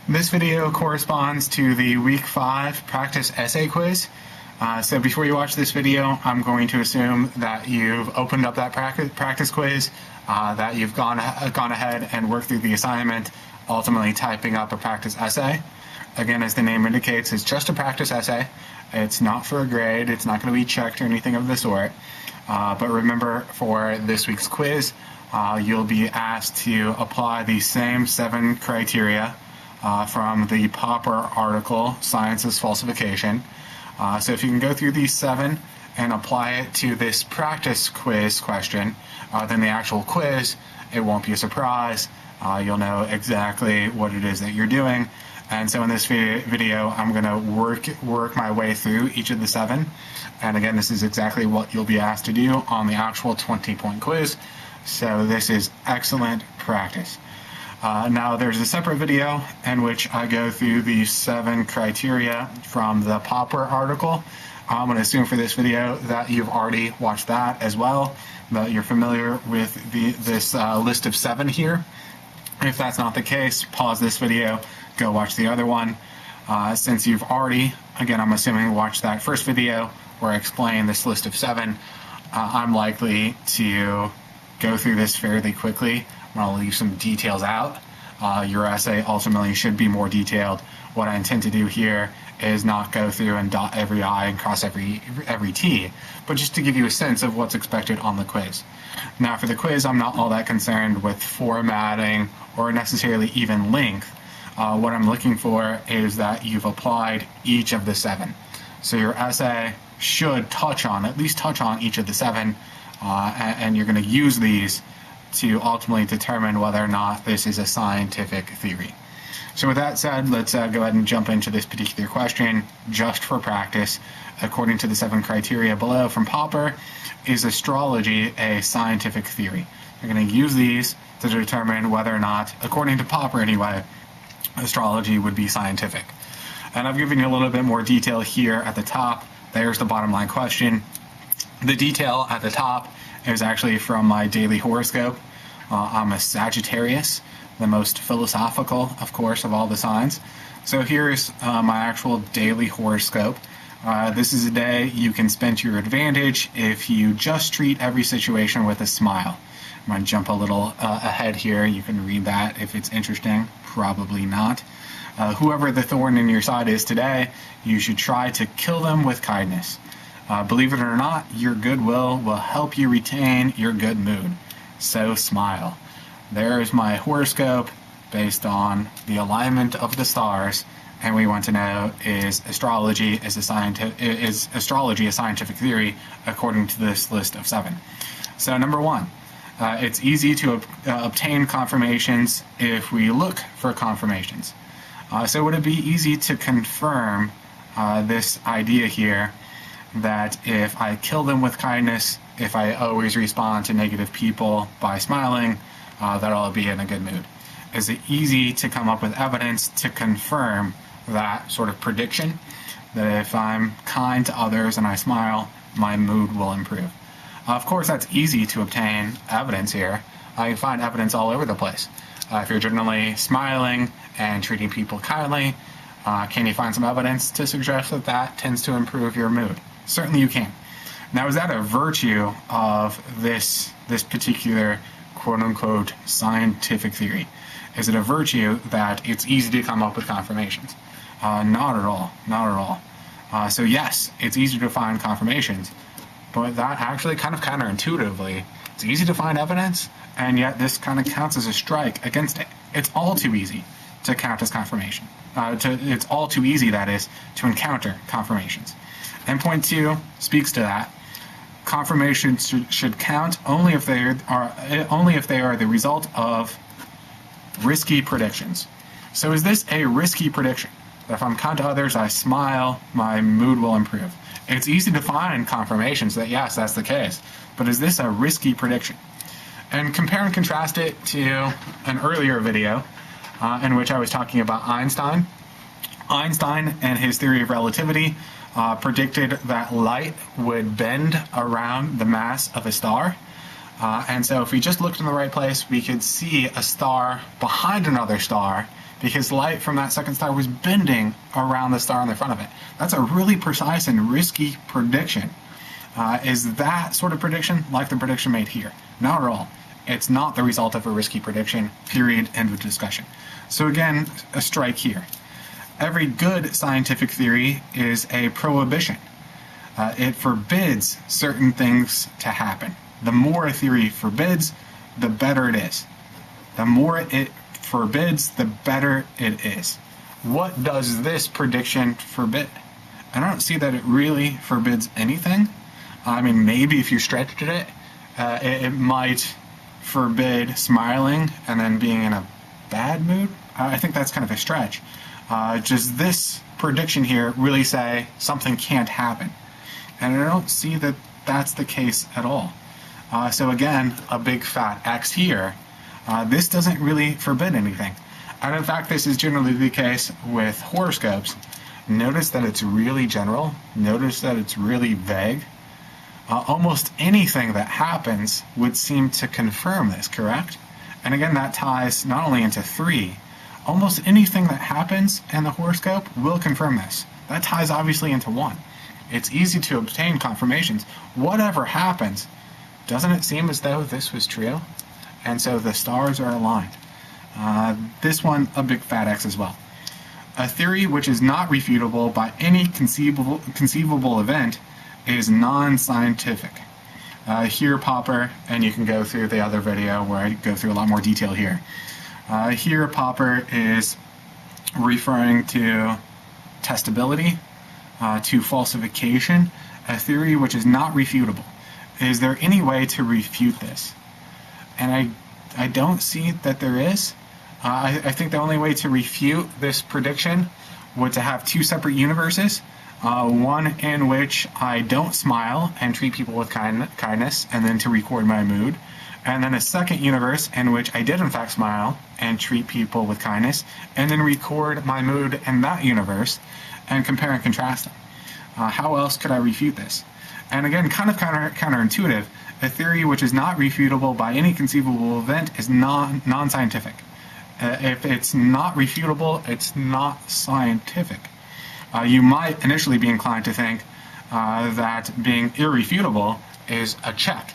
This video corresponds to the Week 5 practice essay quiz. So before you watch this video, I'm going to assume that you've opened up that practice quiz, that you've gone ahead and worked through the assignment, ultimately typing up a practice essay. Again, as the name indicates, it's just a practice essay. It's not for a grade. It's not going to be checked or anything of the sort. But remember, for this week's quiz, you'll be asked to apply the same 7 criteria from the Popper article, Science is Falsification. So if you can go through these 7 and apply it to this practice quiz question, then the actual quiz, it won't be a surprise. You'll know exactly what it is that you're doing. And so in this video, I'm going to work my way through each of the 7. And again, this is exactly what you'll be asked to do on the actual 20-point quiz. So this is excellent practice. Now there's a separate video in which I go through the 7 criteria from the Popper article. I'm going to assume for this video that you've already watched that as well, that you're familiar with this list of 7 here. If that's not the case, pause this video, go watch the other one. Since you've already, again, I'm assuming, watched that first video where I explain this list of 7, I'm likely to go through this fairly quickly. I'm going to leave some details out. Your essay ultimately should be more detailed. What I intend to do here is not go through and dot every I and cross every T, but just to give you a sense of what's expected on the quiz. Now for the quiz, I'm not all that concerned with formatting or necessarily even length. What I'm looking for is that you've applied each of the 7. So your essay should at least touch on each of the 7, and you're going to use these to ultimately determine whether or not this is a scientific theory. So with that said, let's go ahead and jump into this particular question just for practice. According to the 7 criteria below from Popper, is astrology a scientific theory? You're going to use these to determine whether or not, according to Popper anyway, astrology would be scientific. And I've given you a little bit more detail here at the top. There's the bottom line question. The detail at the top is actually from my daily horoscope. I'm a Sagittarius, the most philosophical, of course, of all the signs. So here's my actual daily horoscope. This is a day you can spend to your advantage if you just treat every situation with a smile. I'm going to jump a little ahead here. You can read that if it's interesting. Probably not. Whoever the thorn in your side is today, you should try to kill them with kindness. Believe it or not, your goodwill will help you retain your good mood. So smile. There's my horoscope based on the alignment of the stars, and we want to know, is astrology a scientific theory according to this list of 7? So number 1, it's easy to obtain confirmations if we look for confirmations. So would it be easy to confirm this idea here that if I kill them with kindness, if I always respond to negative people by smiling, that I'll be in a good mood? Is it easy to come up with evidence to confirm that sort of prediction, that if I'm kind to others and I smile, my mood will improve? Of course, that's easy to obtain evidence here. You find evidence all over the place. If you're generally smiling and treating people kindly, can you find some evidence to suggest that that tends to improve your mood? Certainly you can. Now, is that a virtue of this particular quote-unquote scientific theory? Is it a virtue that it's easy to come up with confirmations? Not at all. Not at all. So yes, it's easy to find confirmations, but that actually kind of counterintuitively, it's easy to find evidence, and yet this kind of counts as a strike against it. It's all too easy to count as confirmation. It's all too easy, that is, to encounter confirmations. And point 2 speaks to that. Confirmations should count only if they are the result of risky predictions. So is this a risky prediction? That if I'm kind to others, I smile, my mood will improve. It's easy to find confirmations that yes, that's the case. But is this a risky prediction? And compare and contrast it to an earlier video in which I was talking about Einstein. Einstein and his theory of relativity predicted that light would bend around the mass of a star. And so if we just looked in the right place, we could see a star behind another star because light from that second star was bending around the star in the front of it. That's a really precise and risky prediction. Is that sort of prediction like the prediction made here? Not at all. It's not the result of a risky prediction, period, end of discussion. So again, a strike here. Every good scientific theory is a prohibition. It forbids certain things to happen. The more a theory forbids, the better it is. The more it forbids, the better it is. What does this prediction forbid? I don't see that it really forbids anything. I mean, maybe if you stretched it, it might forbid smiling and then being in a bad mood. I think that's kind of a stretch. Does this prediction here really say something can't happen? And I don't see that that's the case at all. So again, a big fat X here. This doesn't really forbid anything. And in fact, this is generally the case with horoscopes. Notice that it's really general. Notice that it's really vague. Almost anything that happens would seem to confirm this, correct? And again, that ties not only into 3, almost anything that happens in the horoscope will confirm this. That ties obviously into 1. It's easy to obtain confirmations. Whatever happens, doesn't it seem as though this was true? And so the stars are aligned. This one, a big fat X as well. A theory which is not refutable by any conceivable event is non-scientific. Here, Popper, and you can go through the other video where I go through a lot more detail here. Here, Popper is referring to testability, to falsification, a theory which is not refutable. Is there any way to refute this? And I don't see that there is. I think the only way to refute this prediction would to have 2 separate universes. One in which I don't smile and treat people with kindness, and then to record my mood. And then a second universe in which I did in fact smile and treat people with kindness, and then record my mood in that universe and compare and contrast them. How else could I refute this? And again, kind of counterintuitive, a theory which is not refutable by any conceivable event is non-scientific. If it's not refutable, it's not scientific. You might initially be inclined to think that being irrefutable is a check.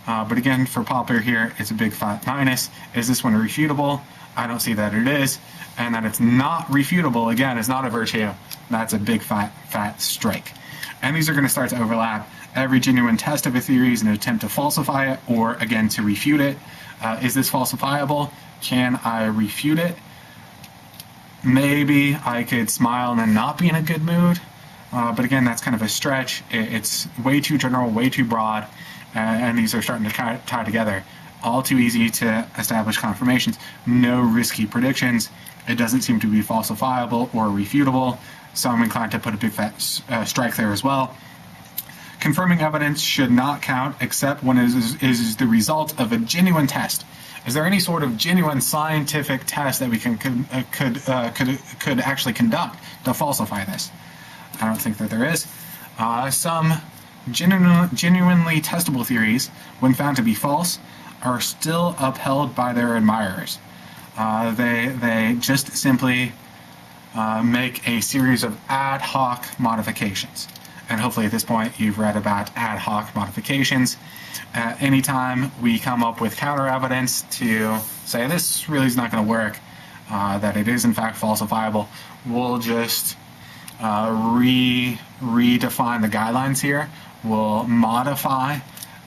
But again, for Popper here, it's a big fat minus. Is this one refutable? I don't see that it is. And that it's not refutable, again, is not a virtue. That's a big fat strike. And these are going to start to overlap. Every genuine test of a theory is an attempt to falsify it, or again, to refute it. Is this falsifiable? Can I refute it? Maybe I could smile and then not be in a good mood. But again, that's kind of a stretch. It's way too general, way too broad. And these are starting to tie together. All too easy to establish confirmations. No risky predictions. It doesn't seem to be falsifiable or refutable. So I'm inclined to put a big fat strike there as well. Confirming evidence should not count except when it is the result of a genuine test. Is there any sort of genuine scientific test that we could actually conduct to falsify this? I don't think that there is. Some genuinely testable theories, when found to be false, are still upheld by their admirers. They just simply make a series of ad hoc modifications. And hopefully at this point you've read about ad hoc modifications. Anytime we come up with counter evidence to say this really is not going to work, that it is in fact falsifiable, we'll just redefine the guidelines here. We'll modify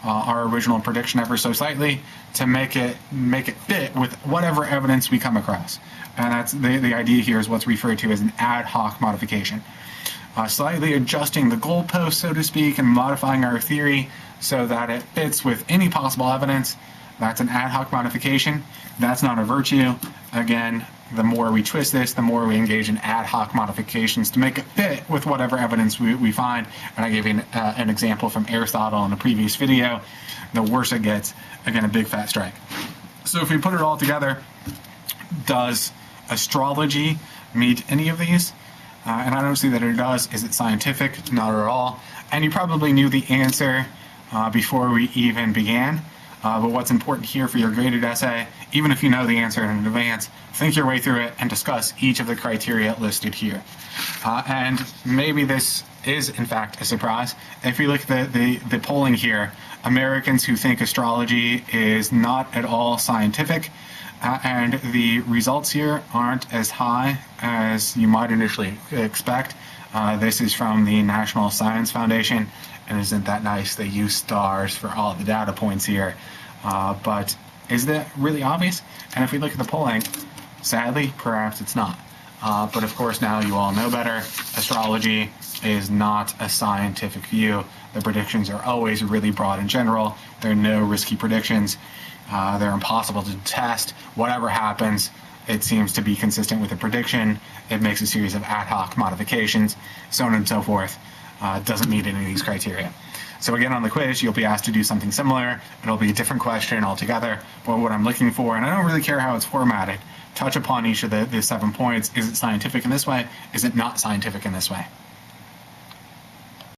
our original prediction ever so slightly to make it fit with whatever evidence we come across. And that's the idea here is what's referred to as an ad hoc modification. Slightly adjusting the goalpost, so to speak, and modifying our theory so that it fits with any possible evidence. That's an ad hoc modification. That's not a virtue. Again, the more we twist this, the more we engage in ad hoc modifications to make it fit with whatever evidence we find. And I gave you an example from Aristotle in a previous video. The worse it gets, again, a big fat strike. So if we put it all together, does astrology meet any of these? And I don't see that it does. Is it scientific? Not at all. And you probably knew the answer before we even began. But what's important here for your graded essay, even if you know the answer in advance, think your way through it and discuss each of the criteria listed here. And maybe this is, in fact, a surprise. If you look at the polling here, Americans who think astrology is not at all scientific, and the results here aren't as high as you might initially expect. This is from the National Science Foundation, and isn't that nice? They use stars for all the data points here. But is that really obvious? And if we look at the polling, sadly, perhaps it's not. But of course, now you all know better. Astrology is not a scientific view. The predictions are always really broad and general. There are no risky predictions. They're impossible to test. Whatever happens, it seems to be consistent with the prediction. It makes a series of ad hoc modifications, so on and so forth. Doesn't meet any of these criteria. So again, on the quiz, you'll be asked to do something similar. It'll be a different question altogether. But what I'm looking for, and I don't really care how it's formatted, touch upon each of the 7 points. Is it scientific in this way? Is it not scientific in this way?